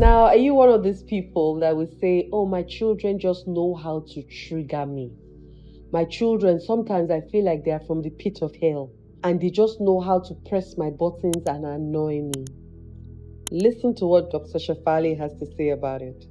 Now, are you one of these people that would say, oh, my children just know how to trigger me? My children, sometimes I feel like they are from the pit of hell and they just know how to press my buttons and annoy me. Listen to what Dr. Shafali has to say about it.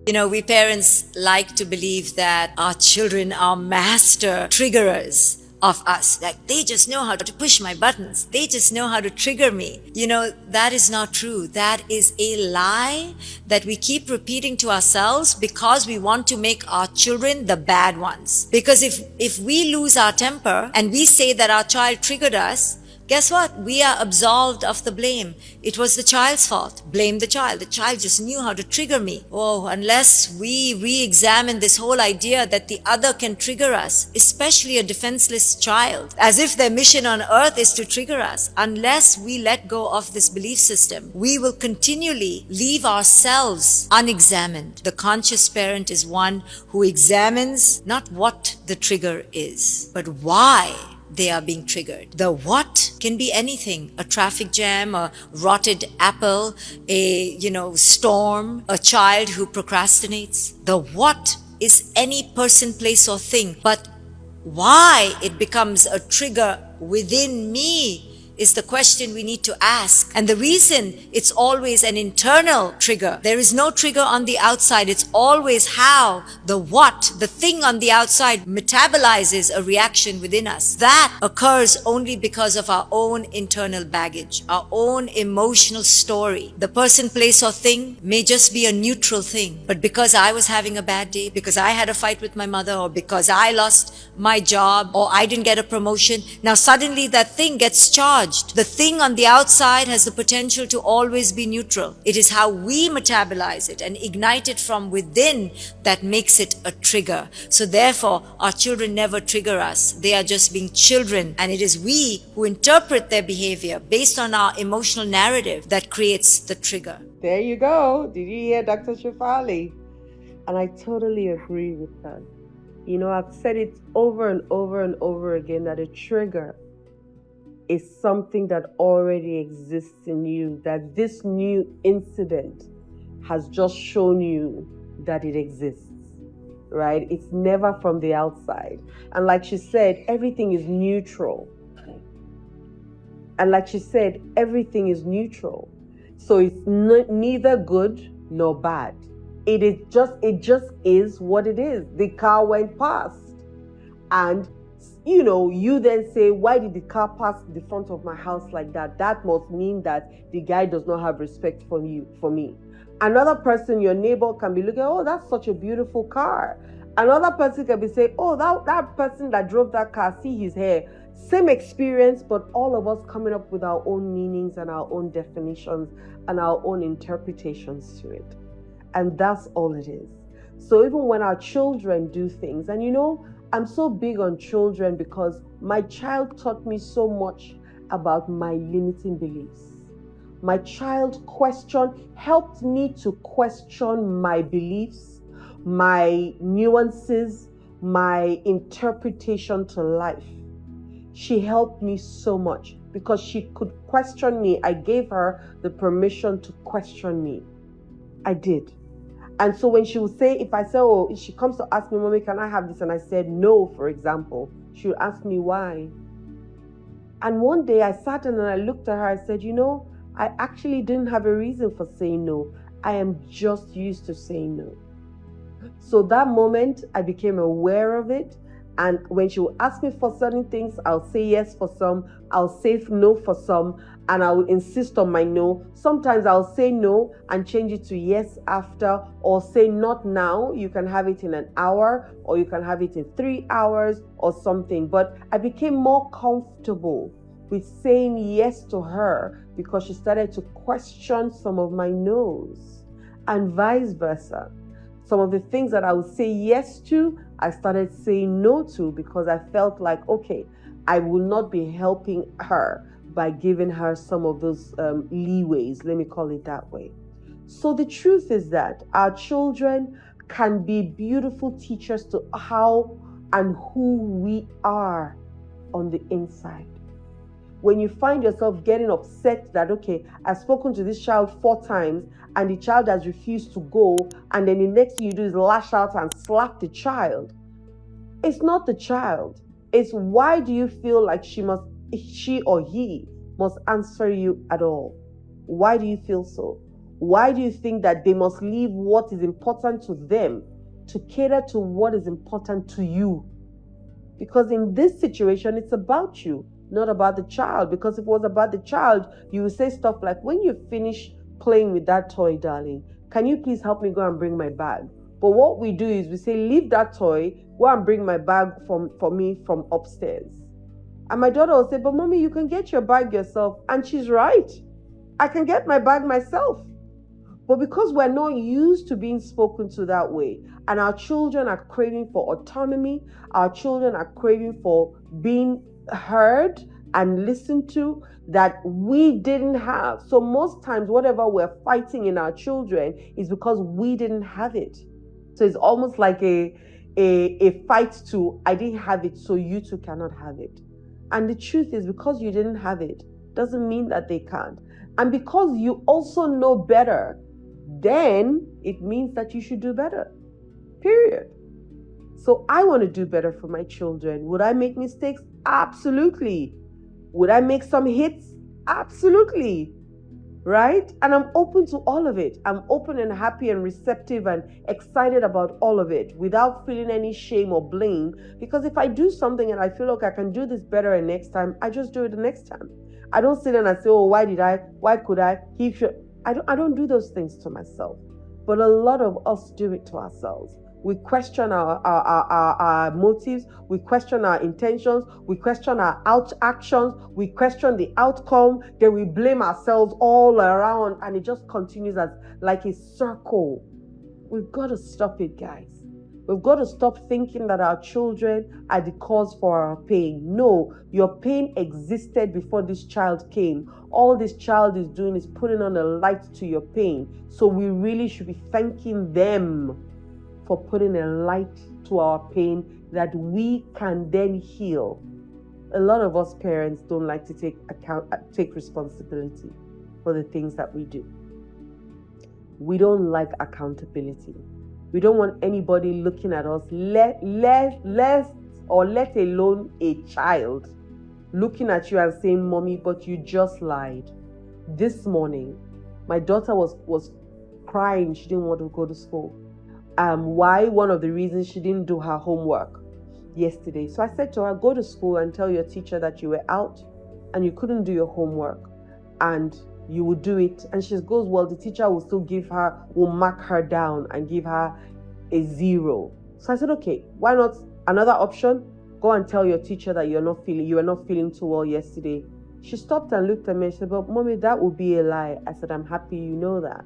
We parents like to believe that our children are master triggerers of us. Like they just know how to push my buttons. They just know how to trigger me. That is not true. That is a lie that we keep repeating to ourselves because we want to make our children the bad ones. Because if we lose our temper and we say that our child triggered us, guess what? We are absolved of the blame. It was the child's fault. Blame the child. The child just knew how to trigger me. Oh, unless we re-examine this whole idea that the other can trigger us, especially a defenseless child, as if their mission on earth is to trigger us. Unless we let go of this belief system, we will continually leave ourselves unexamined. The conscious parent is one who examines not what the trigger is, but why they are being triggered. The what can be anything: a traffic jam, a rotted apple, a storm, a child who procrastinates. The what is any person, place, or thing, but why it becomes a trigger within me is the question we need to ask. And the reason it's always an internal trigger. There is no trigger on the outside. It's always how, the what, the thing on the outside metabolizes a reaction within us. That occurs only because of our own internal baggage, our own emotional story. The person, place, or thing may just be a neutral thing. But because I was having a bad day, because I had a fight with my mother, or because I lost my job, or I didn't get a promotion, now suddenly that thing gets charged. The thing on the outside has the potential to always be neutral. It is how we metabolize it and ignite it from within that makes it a trigger. So therefore, our children never trigger us. They are just being children, and it is we who interpret their behavior based on our emotional narrative that creates the trigger. There you go. Did you hear Dr. Shafali? And I totally agree with that. I've said it over and over and over again that a trigger is something that already exists in you, that this new incident has just shown you that it exists, right? It's never from the outside. And like she said, everything is neutral. So it's neither good nor bad. It just is what it is. The car went past, and you then say, why did the car pass the front of my house like that? That must mean that the guy does not have respect for me. Another person, your neighbor, can be looking, oh, that's such a beautiful car. Another person can be saying, oh, that person that drove that car, see his hair. Same experience, but all of us coming up with our own meanings and our own definitions and our own interpretations to it. And that's all it is. So even when our children do things, and I'm so big on children because my child taught me so much about my limiting beliefs. My child helped me to question my beliefs, my nuances, my interpretation to life. She helped me so much because she could question me. I gave her the permission to question me. I did. And so when she would say, if I say, if she comes to ask me, Mommy, can I have this? And I said no, for example, she would ask me why. And one day I sat down and I looked at her, I said, I actually didn't have a reason for saying no. I am just used to saying no. So that moment I became aware of it. And when she will ask me for certain things, I'll say yes for some, I'll say no for some, and I will insist on my no. Sometimes I'll say no and change it to yes after, or say not now, you can have it in an hour, or you can have it in 3 hours or something. But I became more comfortable with saying yes to her because she started to question some of my no's, and vice versa. Some of the things that I would say yes to, I started saying no to because I felt like, okay, I will not be helping her by giving her some of those leeways, let me call it that way. So the truth is that our children can be beautiful teachers to how and who we are on the inside. when you find yourself getting upset that, okay, I've spoken to this child 4 times and the child has refused to go, and then the next thing you do is lash out and slap the child. It's not the child. It's why do you feel like she or he must answer you at all? Why do you feel so? Why do you think that they must leave what is important to them to cater to what is important to you? Because in this situation, it's about you, not about the child. Because if it was about the child, you would say stuff like, when you finish playing with that toy, darling, can you please help me go and bring my bag? But what we do is we say, leave that toy, go and bring my bag for me from upstairs. And my daughter will say, but mommy, you can get your bag yourself. And she's right. I can get my bag myself. But because we're not used to being spoken to that way, and our children are craving for autonomy, our children are craving for being heard and listened to, that we didn't have. So most times, whatever we're fighting in our children is because we didn't have it. So it's almost like a fight to, I didn't have it, so you too cannot have it. And the truth is, because you didn't have it, doesn't mean that they can't. And because you also know better, then it means that you should do better. Period. So I want to do better for my children. Would I make mistakes? Absolutely. Would I make some hits? Absolutely. Right? And I'm open to all of it. I'm open and happy and receptive and excited about all of it without feeling any shame or blame. Because if I do something and I feel like I can do this better and next time, I just do it the next time. I don't sit there and say, oh, why could I? He should. I don't do those things to myself. But a lot of us do it to ourselves. We question our motives. We question our intentions. We question our actions. We question the outcome. Then we blame ourselves all around. And it just continues as like a circle. We've got to stop it, guys. We've got to stop thinking that our children are the cause for our pain. No, your pain existed before this child came. All this child is doing is putting on a light to your pain. So we really should be thanking them for putting a light to our pain that we can then heal. A lot of us parents don't like to take responsibility for the things that we do. We don't like accountability. We don't want anybody looking at us, let alone a child looking at you and saying, Mommy, but you just lied. This morning, my daughter was crying. She didn't want to go to school. Why? One of the reasons, she didn't do her homework yesterday. So I said to her, go to school and tell your teacher that you were out and you couldn't do your homework and you will do it. And she goes, well, the teacher will mark her down and give her a 0. So I said, okay, why not? Another option, go and tell your teacher that you were not feeling too well yesterday. She stopped and looked at me and said, but Mommy, that would be a lie. I said, I'm happy you know that.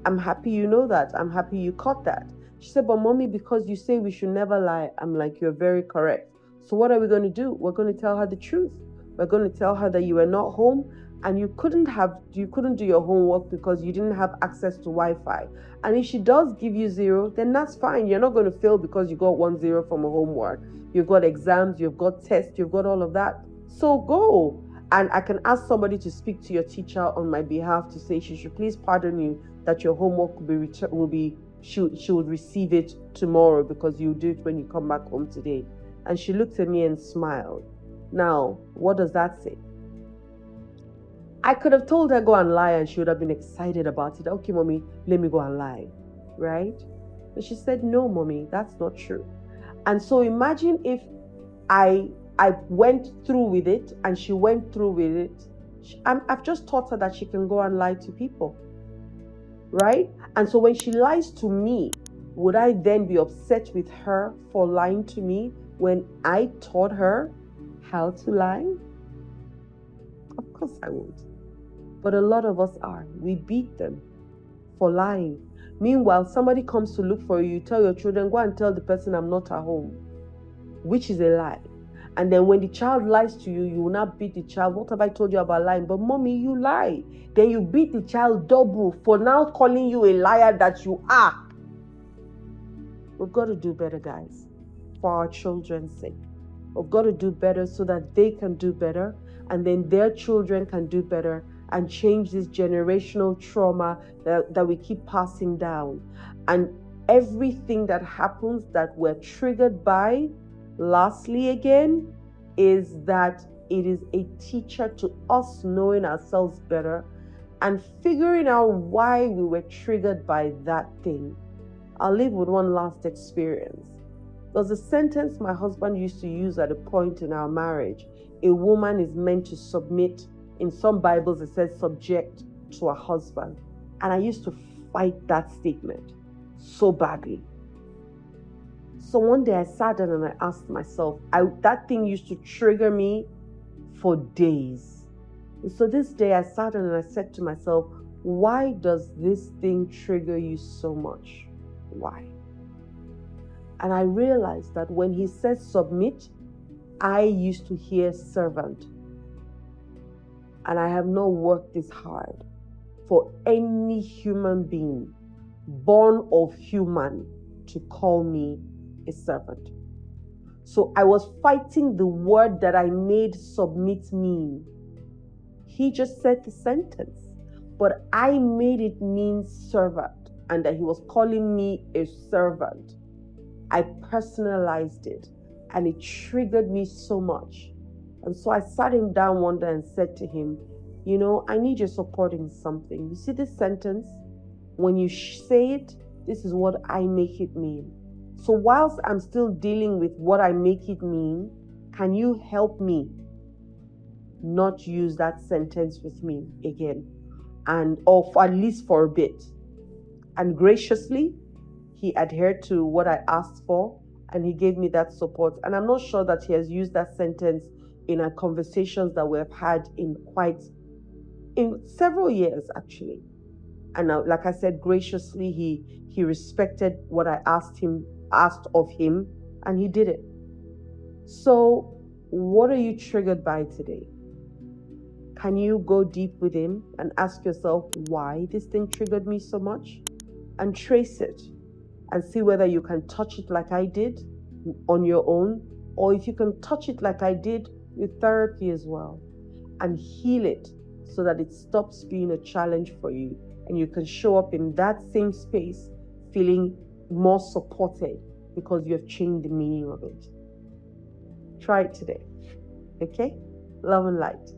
I'm happy you know that. I'm happy you caught that. She said, but Mommy, because you say we should never lie. I'm like, you're very correct. So what are we going to do? We're going to tell her the truth. We're going to tell her that you were not home and you couldn't do your homework because you didn't have access to Wi-Fi. And if she does give you 0, then that's fine. You're not going to fail because you got 1-0 from a homework. You've got exams, you've got tests, you've got all of that. So go. And I can ask somebody to speak to your teacher on my behalf to say she should please pardon you that your homework she would receive it tomorrow because you do it when you come back home today. And she looked at me and smiled. Now, what does that say? I could have told her go and lie and she would have been excited about it. Okay, Mommy, let me go and lie, right? But she said, no, Mommy, that's not true. And so imagine if I went through with it and she went through with it. I've just taught her that she can go and lie to people, right? And so when she lies to me, would I then be upset with her for lying to me when I taught her how to lie? Of course I won't. But a lot of us are. We beat them for lying. Meanwhile, somebody comes to look for you. You tell your children, go and tell the person I'm not at home, which is a lie. And then when the child lies to you, you will not beat the child. What have I told you about lying? But Mommy, you lie. Then you beat the child double for now calling you a liar that you are. We've got to do better, guys, for our children's sake. We've got to do better so that they can do better. and then their children can do better and change this generational trauma that we keep passing down. And everything that happens that we're triggered by, lastly again, is that it is a teacher to us knowing ourselves better and figuring out why we were triggered by that thing. I'll leave with one last experience. There's a sentence my husband used to use at a point in our marriage. A woman is meant to submit. In some Bibles, it says subject to a husband. And I used to fight that statement so badly. So one day I sat down and I asked myself, that thing used to trigger me for days. And so this day I sat down and I said to myself, why does this thing trigger you so much? Why? And I realized that when he says submit, I used to hear servant. And I have not worked this hard for any human being born of human to call me a servant. So I was fighting the word that I made submit mean. He just said the sentence, but I made it mean servant, and that he was calling me a servant. I personalized it, and it triggered me so much. And so I sat him down one day and said to him, I need your support in something. You see this sentence? When you say it, this is what I make it mean. So whilst I'm still dealing with what I make it mean, can you help me not use that sentence with me again? Or at least for a bit. And graciously, he adhered to what I asked for, and he gave me that support. And I'm not sure that he has used that sentence in our conversations that we have had in several years, actually. And like I said, graciously, he respected what I asked of him, and he did it. So what are you triggered by today? Can you go deep with him and ask yourself why this thing triggered me so much, and trace it and see whether you can touch it like I did on your own, or if you can touch it like I did with therapy as well, and heal it so that it stops being a challenge for you and you can show up in that same space feeling more supported because you have changed the meaning of it. Try it today. Okay? Love and light.